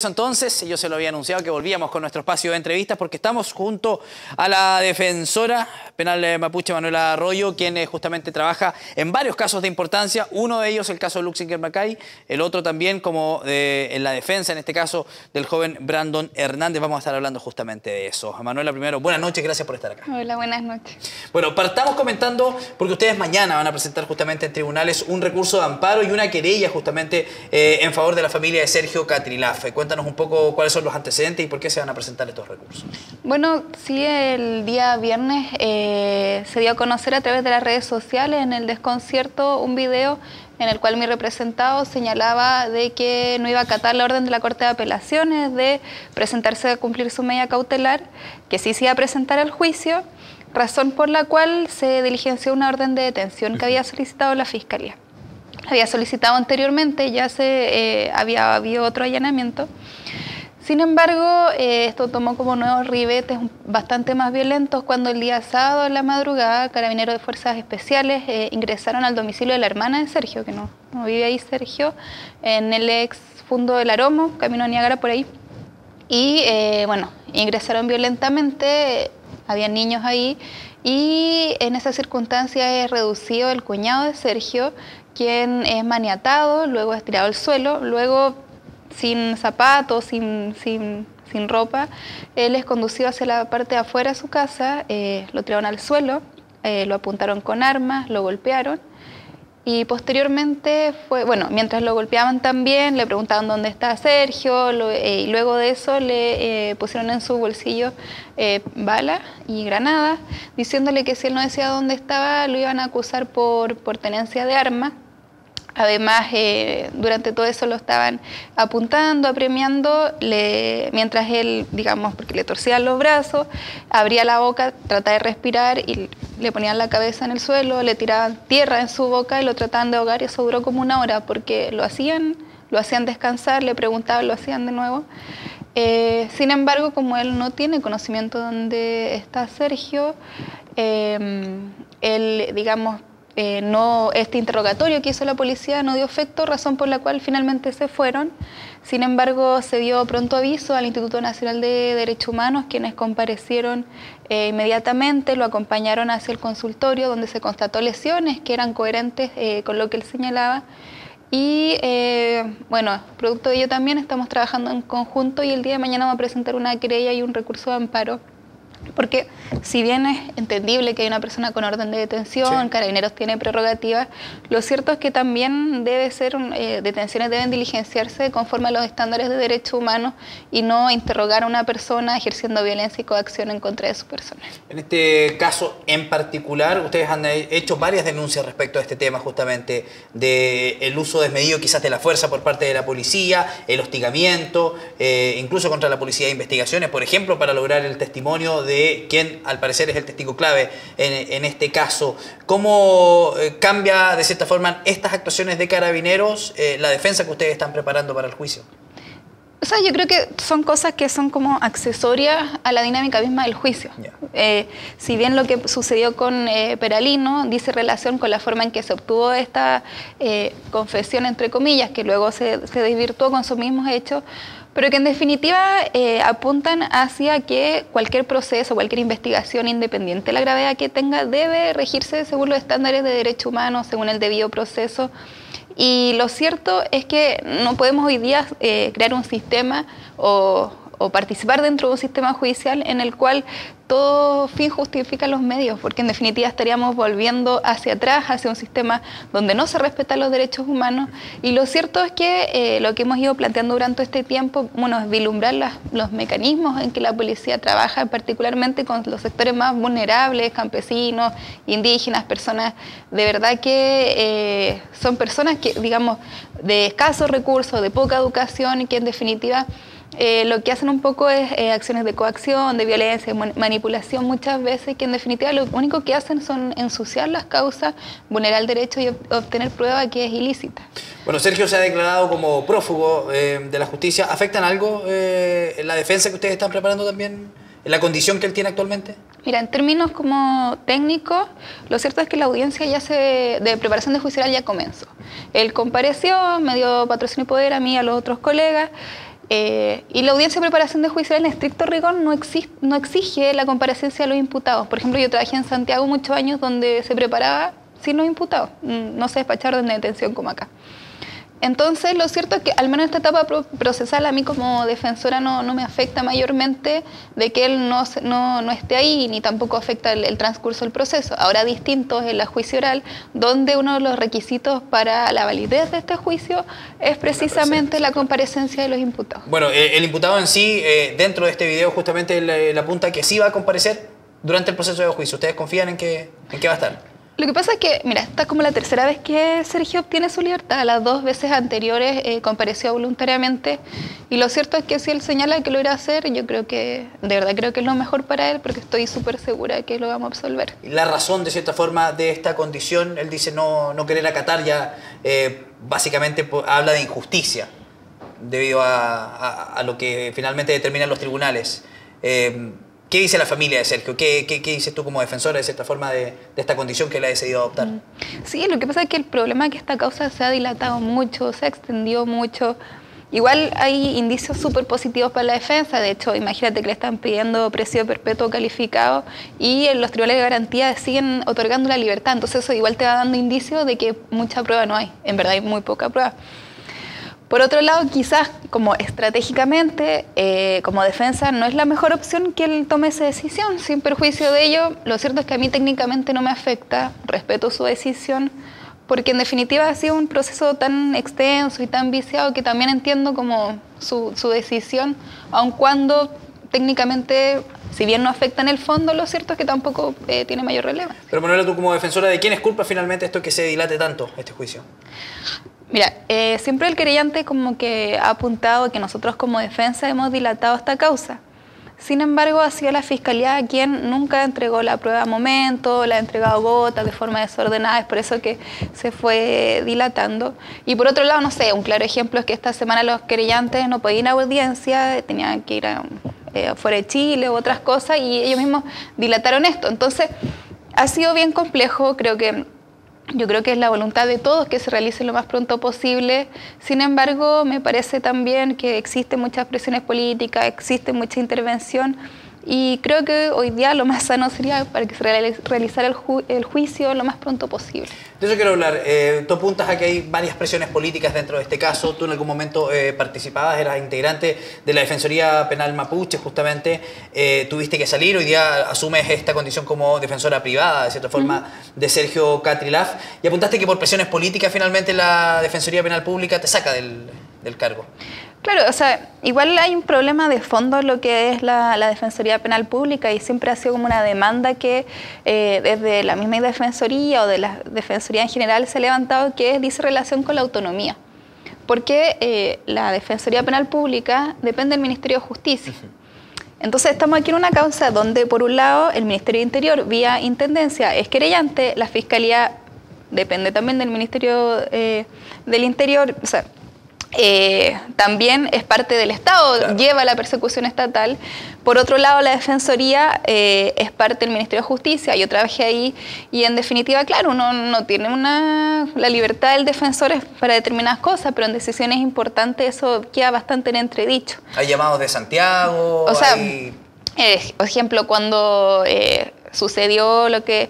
Entonces, yo se lo había anunciado que volvíamos con nuestro espacio de entrevistas porque estamos junto a la defensora penal mapuche Manuela Arroyo, quien justamente trabaja en varios casos de importancia. Uno de ellos el caso de Luxinger Macay, el otro también como en la defensa, en este caso, del joven Brandon Hernández. Vamos a estar hablando justamente de eso. Manuela, primero, buenas noches, gracias por estar acá. Hola, buenas noches. Bueno, partamos comentando, porque ustedes mañana van a presentar justamente en tribunales un recurso de amparo y una querella justamente en favor de la familia de Sergio Catrilaf. Cuéntanos un poco cuáles son los antecedentes y por qué se van a presentar estos recursos. Bueno, sí, el día viernes se dio a conocer a través de las redes sociales en el desconcierto un video en el cual mi representado señalaba de que no iba a acatar la orden de la Corte de Apelaciones de presentarse a cumplir su medida cautelar, que sí se iba a presentar al juicio, razón por la cual se diligenció una orden de detención que había solicitado la Fiscalía. Había solicitado anteriormente, ya había habido otro allanamiento. Sin embargo, esto tomó como nuevos ribetes bastante más violentos cuando el día sábado en la madrugada, carabineros de fuerzas especiales ingresaron al domicilio de la hermana de Sergio, que no vive ahí Sergio, en el ex fundo del Aromo, camino a Niágara por ahí. Y bueno, ingresaron violentamente, había niños ahí, y en esa circunstancia es reducido el cuñado de Sergio, quien es maniatado, luego es tirado al suelo, luego sin zapatos, sin ropa, él es conducido hacia la parte de afuera de su casa, lo tiraron al suelo, lo apuntaron con armas, lo golpearon y posteriormente mientras lo golpeaban también le preguntaban dónde está Sergio y luego de eso le pusieron en su bolsillo balas y granadas, diciéndole que si él no decía dónde estaba lo iban a acusar por tenencia de armas. Además, durante todo eso lo estaban apuntando, apremiando, mientras él, digamos, porque le torcían los brazos, abría la boca, trataba de respirar y le ponían la cabeza en el suelo, le tiraban tierra en su boca y lo trataban de ahogar y eso duró como 1 hora porque lo hacían descansar, le preguntaban, lo hacían de nuevo. Sin embargo, como él no tiene conocimiento de dónde está Sergio, él, digamos, este interrogatorio que hizo la policía no dio efecto, razón por la cual finalmente se fueron. Sin embargo, se dio pronto aviso al Instituto Nacional de Derechos Humanos, quienes comparecieron inmediatamente, lo acompañaron hacia el consultorio donde se constató lesiones que eran coherentes con lo que él señalaba. Y bueno, producto de ello también estamos trabajando en conjunto y el día de mañana vamos a presentar una querella y un recurso de amparo. Porque si bien es entendible que hay una persona con orden de detención, sí, Carabineros tiene prerrogativas, lo cierto es que también detenciones deben diligenciarse conforme a los estándares de derechos humanos y no interrogar a una persona ejerciendo violencia y coacción en contra de su persona. En este caso en particular, ustedes han hecho varias denuncias respecto a este tema justamente del uso desmedido quizás de la fuerza por parte de la policía, el hostigamiento, incluso contra la policía de investigaciones, por ejemplo, para lograr el testimonio de quien al parecer es el testigo clave en este caso. ¿Cómo cambia de cierta forma estas actuaciones de Carabineros la defensa que ustedes están preparando para el juicio? O sea, yo creo que son cosas que son como accesorias a la dinámica misma del juicio. Yeah. Si bien lo que sucedió con Peralino dice relación con la forma en que se obtuvo esta confesión, entre comillas, que luego se desvirtuó con sus mismos hechos, pero que en definitiva apuntan hacia que cualquier proceso, cualquier investigación independiente de la gravedad que tenga debe regirse según los estándares de derechos humanos, según el debido proceso. Y lo cierto es que no podemos hoy día crear un sistema o participar dentro de un sistema judicial en el cual todo fin justifica los medios, porque en definitiva estaríamos volviendo hacia atrás, hacia un sistema donde no se respetan los derechos humanos. Y lo cierto es que lo que hemos ido planteando durante este tiempo, es vislumbrar los mecanismos en que la policía trabaja, particularmente con los sectores más vulnerables, campesinos, indígenas, personas de verdad que son personas que, digamos, de escasos recursos, de poca educación y que en definitiva lo que hacen un poco es acciones de coacción, de violencia, manipulación muchas veces, que en definitiva lo único que hacen son ensuciar las causas, vulnerar el derecho y obtener prueba que es ilícita. Bueno, Sergio se ha declarado como prófugo de la justicia. ¿Afectan algo la defensa que ustedes están preparando también, en la condición que él tiene actualmente? Mira, en términos como técnicos, lo cierto es que la audiencia de preparación de juicial ya comenzó. Él compareció, me dio patrocinio y poder a mí y a los otros colegas. Y la audiencia de preparación de juicio en estricto rigor no exige la comparecencia de los imputados. Por ejemplo, yo trabajé en Santiago muchos años donde se preparaba sin los imputados, no se despacharon de detención como acá. Entonces, lo cierto es que al menos esta etapa procesal a mí como defensora no me afecta mayormente de que él no esté ahí, ni tampoco afecta el transcurso del proceso. Ahora distinto es la juicio oral, donde uno de los requisitos para la validez de este juicio es precisamente la comparecencia de los imputados. Bueno, el imputado en sí, dentro de este video justamente le apunta que sí va a comparecer durante el proceso de juicio. ¿Ustedes confían en que va a estar? Lo que pasa es que, mira, esta es como la tercera vez que Sergio obtiene su libertad. Las 2 veces anteriores compareció voluntariamente. Y lo cierto es que si él señala que lo irá a hacer, yo creo que, de verdad creo que es lo mejor para él, porque estoy súper segura de que lo vamos a absolver. La razón, de cierta forma, de esta condición, él dice no querer acatar ya, básicamente habla de injusticia, debido a lo que finalmente determinan los tribunales. ¿Qué dice la familia de Sergio? ¿Qué dices tú como defensora de cierta forma de esta condición que él ha decidido adoptar? Sí, lo que pasa es que el problema es que esta causa se ha dilatado mucho, se ha extendido mucho. Igual hay indicios súper positivos para la defensa. De hecho, imagínate que le están pidiendo presidio perpetuo calificado y en los tribunales de garantía siguen otorgando la libertad. Entonces eso igual te va dando indicios de que mucha prueba no hay. En verdad hay muy poca prueba. Por otro lado, quizás como estratégicamente, como defensa, no es la mejor opción que él tome esa decisión. Sin perjuicio de ello, lo cierto es que a mí técnicamente no me afecta, respeto su decisión, porque en definitiva ha sido un proceso tan extenso y tan viciado que también entiendo como su decisión, aun cuando técnicamente, si bien no afecta en el fondo, lo cierto es que tampoco tiene mayor relevancia. Pero Manuela, tú como defensora, ¿de quién es culpa finalmente esto que se dilate tanto, este juicio? Mira, siempre el querellante como que ha apuntado que nosotros como defensa hemos dilatado esta causa. Sin embargo, ha sido la Fiscalía quien nunca entregó la prueba a momento, la ha entregado a gotas de forma desordenada, es por eso que se fue dilatando. Y por otro lado, no sé, un claro ejemplo es que esta semana los querellantes no podían ir a audiencia, tenían que ir fuera de Chile u otras cosas y ellos mismos dilataron esto. Entonces, ha sido bien complejo, yo creo que es la voluntad de todos que se realice lo más pronto posible. Sin embargo, me parece también que existen muchas presiones políticas, existe mucha intervención y creo que hoy día lo más sano sería para que se realizara el juicio lo más pronto posible. De eso quiero hablar. Tú apuntas a que hay varias presiones políticas dentro de este caso. Tú en algún momento participabas, eras integrante de la Defensoría Penal Mapuche, justamente. Tuviste que salir, hoy día asumes esta condición como defensora privada, de cierta forma, de Sergio Catrilaf. Y apuntaste que por presiones políticas finalmente la Defensoría Penal Pública te saca del cargo. Claro, o sea, igual hay un problema de fondo en lo que es la Defensoría Penal Pública y siempre ha sido como una demanda que desde la misma Defensoría o de la Defensoría en general se ha levantado que dice relación con la autonomía. Porque la Defensoría Penal Pública depende del Ministerio de Justicia. Entonces estamos aquí en una causa donde por un lado el Ministerio de Interior vía Intendencia es querellante, la Fiscalía depende también del Ministerio del Interior, o sea, también es parte del Estado, claro, lleva la persecución estatal. Por otro lado, la Defensoría es parte del Ministerio de Justicia. Yo trabajé ahí y en definitiva, claro, uno no tiene la libertad del defensor para determinadas cosas, pero en decisiones importantes eso queda bastante en entredicho. ¿Hay llamados de Santiago? O sea, por ejemplo, cuando sucedió lo que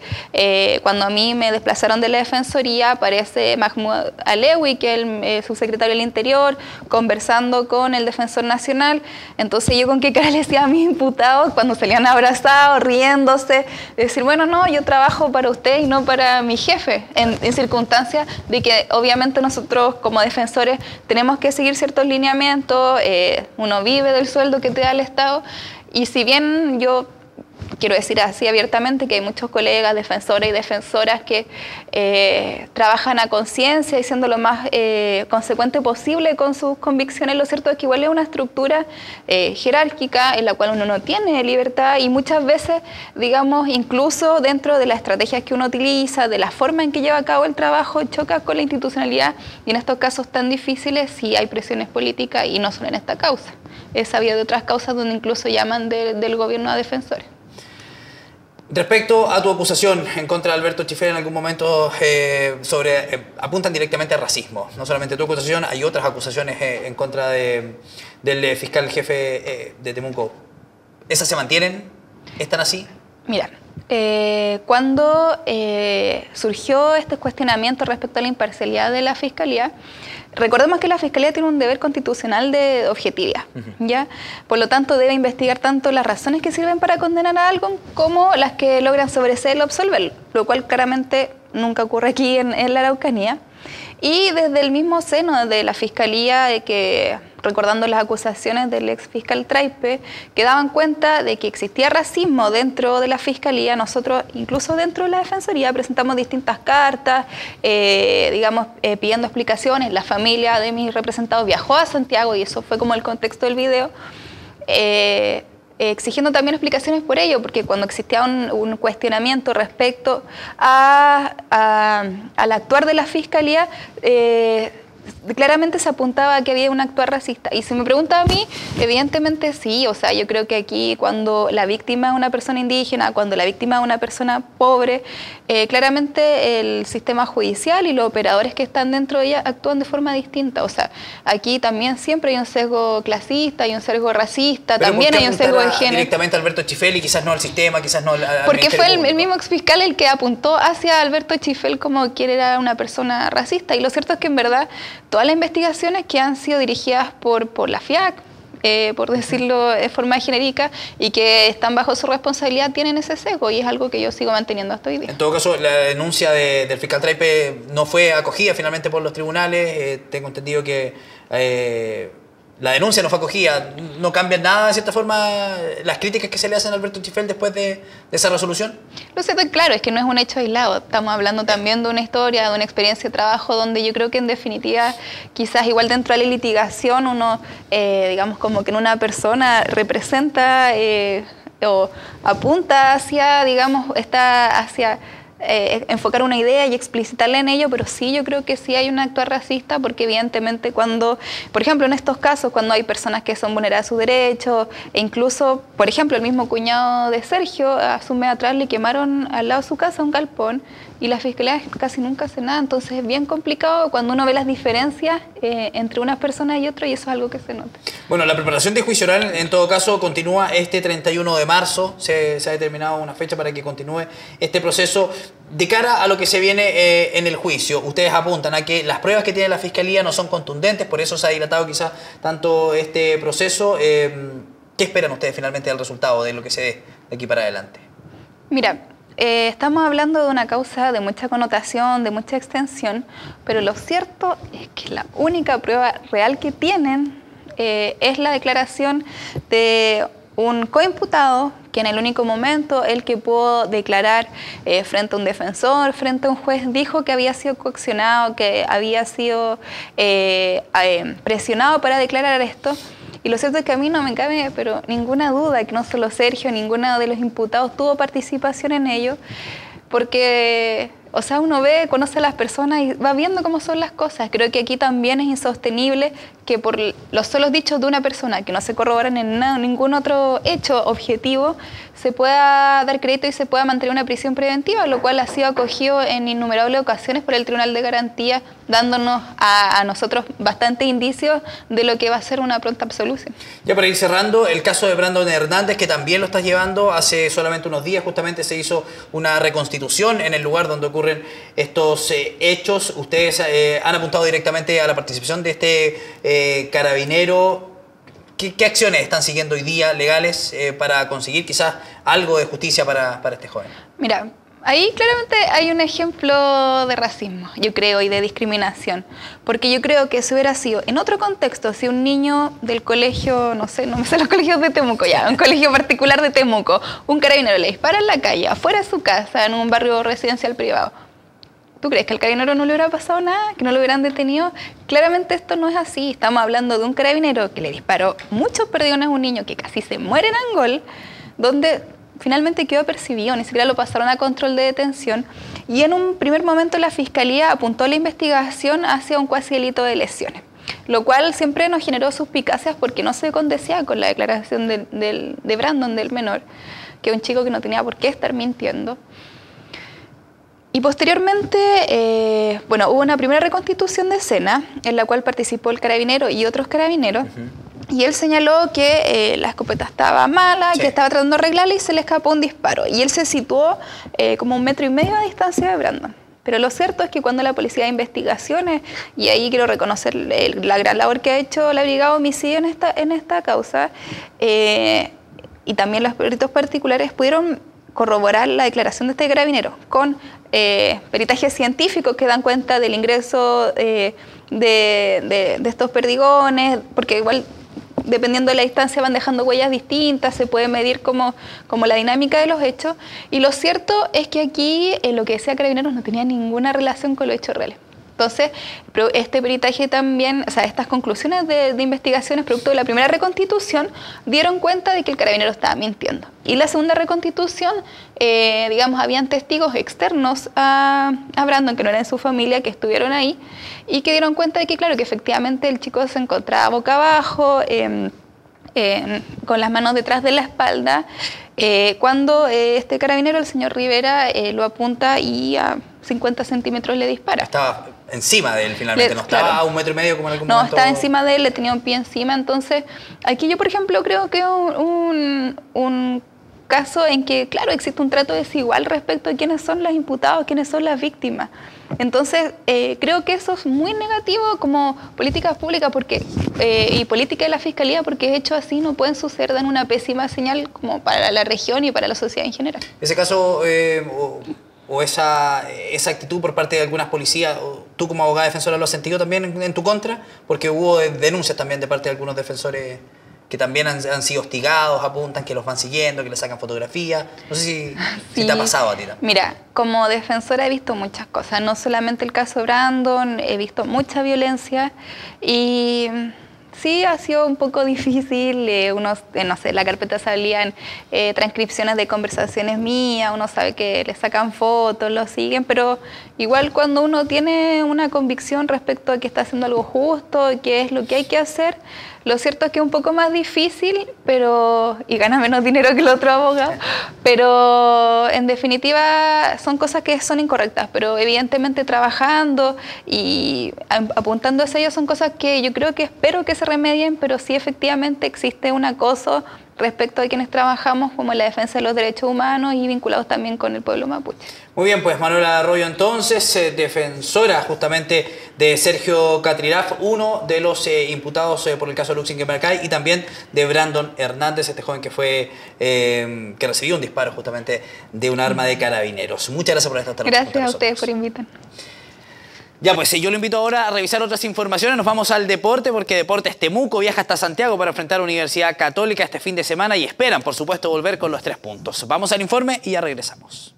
cuando a mí me desplazaron de la Defensoría, aparece Mahmoud Alewi, que es el subsecretario del Interior, conversando con el Defensor Nacional. Entonces yo con qué cara le decía a mis imputados cuando salían abrazados, riéndose, decir, bueno, no, yo trabajo para usted y no para mi jefe, en circunstancias de que obviamente nosotros como defensores tenemos que seguir ciertos lineamientos, uno vive del sueldo que te da el Estado, y si bien yo quiero decir así abiertamente que hay muchos colegas, defensores y defensoras que trabajan a conciencia y siendo lo más consecuente posible con sus convicciones. Lo cierto es que igual es una estructura jerárquica en la cual uno no tiene libertad y muchas veces, digamos, incluso dentro de las estrategias que uno utiliza, de la forma en que lleva a cabo el trabajo, choca con la institucionalidad y en estos casos tan difíciles sí hay presiones políticas y no solo en esta causa. He sabido de otras causas donde incluso llaman del gobierno a defensores. Respecto a tu acusación en contra de Alberto Chifel, en algún momento apuntan directamente al racismo. No solamente tu acusación, hay otras acusaciones en contra del fiscal jefe de Temuco. ¿Esas se mantienen? ¿Están así? Mira, cuando surgió este cuestionamiento respecto a la imparcialidad de la Fiscalía, recordemos que la Fiscalía tiene un deber constitucional de objetividad, ¿ya? Por lo tanto, debe investigar tanto las razones que sirven para condenar a algo como las que logran sobreseerlo o absolverlo, lo cual claramente nunca ocurre aquí en la Araucanía. Y desde el mismo seno de la Fiscalía, recordando las acusaciones del ex fiscal Traipe, que daban cuenta de que existía racismo dentro de la Fiscalía, nosotros, incluso dentro de la Defensoría, presentamos distintas cartas, pidiendo explicaciones. La familia de mis representados viajó a Santiago, y eso fue como el contexto del video, exigiendo también explicaciones por ello, porque cuando existía un cuestionamiento respecto al actuar de la Fiscalía, claramente se apuntaba a que había un actuar racista. Y si me pregunta a mí, evidentemente sí. O sea, yo creo que aquí cuando la víctima es una persona indígena, cuando la víctima es una persona pobre, claramente el sistema judicial y los operadores que están dentro de ella actúan de forma distinta. O sea, aquí también siempre hay un sesgo clasista, hay un sesgo racista, ¿pero también hay un sesgo de género. Directamente a Alberto Chifel y quizás no al sistema, quizás no al porque fue el mismo exfiscal el que apuntó hacia Alberto Chifel como que era una persona racista. Y lo cierto es que en verdad todas las investigaciones que han sido dirigidas por la FIAC, por decirlo de forma genérica, y que están bajo su responsabilidad, tienen ese sesgo, y es algo que yo sigo manteniendo hasta hoy día. En todo caso, la denuncia del fiscal Traipe no fue acogida finalmente por los tribunales. Tengo entendido que la denuncia no fue acogida. ¿No cambian nada, de cierta forma, las críticas que se le hacen a Alberto Chifel después de esa resolución? Lo cierto, claro, es que no es un hecho aislado. Estamos hablando también de una historia, de una experiencia de trabajo, donde yo creo que en definitiva, quizás igual dentro de la litigación, uno, digamos, como que en una persona representa o apunta hacia, digamos, enfocar una idea y explicitarla en ello, pero sí, yo creo que sí hay un actuar racista, porque evidentemente cuando, por ejemplo, en estos casos, cuando hay personas que son vulneradas sus derechos, e incluso, por ejemplo, el mismo cuñado de Sergio, hace un mes atrás le quemaron al lado de su casa un galpón, y la Fiscalía casi nunca hace nada. Entonces es bien complicado cuando uno ve las diferencias entre unas personas y otras, y eso es algo que se nota. Bueno, la preparación de juicio oral, en todo caso, continúa este 31 de marzo. Se ha determinado una fecha para que continúe este proceso. De cara a lo que se viene en el juicio, ustedes apuntan a que las pruebas que tiene la Fiscalía no son contundentes, por eso se ha dilatado quizás tanto este proceso. ¿Qué esperan ustedes finalmente del resultado de lo que se dé de aquí para adelante? Mira, estamos hablando de una causa de mucha connotación, de mucha extensión, pero lo cierto es que la única prueba real que tienen es la declaración de un coimputado, que en el único momento el que pudo declarar frente a un defensor, frente a un juez, dijo que había sido coaccionado, que había sido presionado para declarar esto. Y lo cierto es que a mí no me cabe pero ninguna duda que no solo Sergio, ninguno de los imputados tuvo participación en ello, porque, o sea, uno ve, conoce a las personas y va viendo cómo son las cosas. Creo que aquí también es insostenible que por los solos dichos de una persona que no se corroboran en ningún otro hecho objetivo se pueda dar crédito y se pueda mantener una prisión preventiva, lo cual ha sido acogido en innumerables ocasiones por el Tribunal de Garantía, dándonos a nosotros bastantes indicios de lo que va a ser una pronta absolución. Ya para ir cerrando, el caso de Brandon Hernández, que también lo estás llevando, hace solamente unos días justamente se hizo una reconstitución en el lugar donde ocurren estos hechos. Ustedes han apuntado directamente a la participación de este carabinero. ¿Qué acciones están siguiendo hoy día legales para conseguir quizás algo de justicia para este joven? Mira, ahí claramente hay un ejemplo de racismo, yo creo, y de discriminación. Porque yo creo que si hubiera sido en otro contexto, si un niño del colegio, no sé, no me sé los colegios de Temuco ya, un colegio particular de Temuco, un carabinero le dispara en la calle, afuera de su casa, en un barrio residencial privado, ¿tú crees que al carabinero no le hubiera pasado nada? ¿Que no lo hubieran detenido? Claramente esto no es así. Estamos hablando de un carabinero que le disparó muchos perdigones a un niño que casi se muere en Angol, donde finalmente quedó apercibido, ni siquiera lo pasaron a control de detención. Y en un primer momento la Fiscalía apuntó la investigación hacia un cuasi delito de lesiones, lo cual siempre nos generó suspicacias porque no se condecía con la declaración de Brandon, del menor. que es un chico que no tenía por qué estar mintiendo. Y posteriormente, bueno, hubo una primera reconstitución de escena en la cual participó el carabinero y otros carabineros. Y él señaló que la escopeta estaba mala, que estaba tratando de arreglarla y se le escapó un disparo. Y él se situó como 1,5 metros de distancia de Brandon. Pero lo cierto es que cuando la policía de investigaciones, y ahí quiero reconocer la gran labor que ha hecho la Brigada de Homicidio en esta causa, y también los peritos particulares pudieron corroborar la declaración de este carabinero con peritajes científicos que dan cuenta del ingreso de estos perdigones, porque igual dependiendo de la distancia van dejando huellas distintas, se puede medir como la dinámica de los hechos. Y lo cierto es que aquí lo que decía Carabineros no tenía ninguna relación con los hechos reales. Entonces, este peritaje también, o sea, estas conclusiones de investigaciones producto de la primera reconstitución dieron cuenta de que el carabinero estaba mintiendo. Y la segunda reconstitución, digamos, habían testigos externos a Brandon, que no eran su familia, que estuvieron ahí, y que dieron cuenta de que, claro, que efectivamente el chico se encontraba boca abajo, con las manos detrás de la espalda, cuando este carabinero, el señor Rivera, lo apunta y a 50 centímetros le dispara. Estaba encima de él finalmente, no estaba a 1,5 metros como en algún momento. No, estaba encima de él, le tenía un pie encima. Entonces, aquí yo, por ejemplo, creo que un caso en que, claro, existe un trato desigual respecto a quiénes son los imputados, quiénes son las víctimas. Entonces, creo que eso es muy negativo como políticas públicas y política de la Fiscalía, porque hechos así no pueden suceder, dan una pésima señal como para la región y para la sociedad en general. Ese caso o esa actitud por parte de algunas policías, tú como abogada defensora lo has sentido también en tu contra, porque hubo denuncias también de parte de algunos defensores que también han sido hostigados, apuntan que los van siguiendo, que les sacan fotografías. No sé si te ha pasado a ti también. Mira, como defensora he visto muchas cosas, no solamente el caso Brandon, he visto mucha violencia y sí ha sido un poco difícil. No sé, la carpeta salían transcripciones de conversaciones mías, uno sabe que le sacan fotos, lo siguen, pero igual cuando uno tiene una convicción respecto a que está haciendo algo justo, que es lo que hay que hacer, lo cierto es que es un poco más difícil, y gana menos dinero que el otro abogado, pero en definitiva son cosas que son incorrectas, pero evidentemente trabajando y apuntando hacia ello son cosas que yo creo que espero que se remedien, pero sí efectivamente existe un acoso respecto a quienes trabajamos como en la defensa de los derechos humanos y vinculados también con el pueblo mapuche. Muy bien, pues Manuela Arroyo entonces, defensora justamente de Sergio Catrilaf, uno de los imputados por el caso Luxin Quemarcay, y también de Brandon Hernández, este joven que fue que recibió un disparo justamente de un arma de carabineros. Muchas gracias por estar. Gracias a ustedes por invitarme. Ya, pues yo lo invito ahora a revisar otras informaciones. Nos vamos al deporte, porque Deportes Temuco viaja hasta Santiago para enfrentar a Universidad Católica este fin de semana y esperan, por supuesto, volver con los 3 puntos. Vamos al informe y ya regresamos.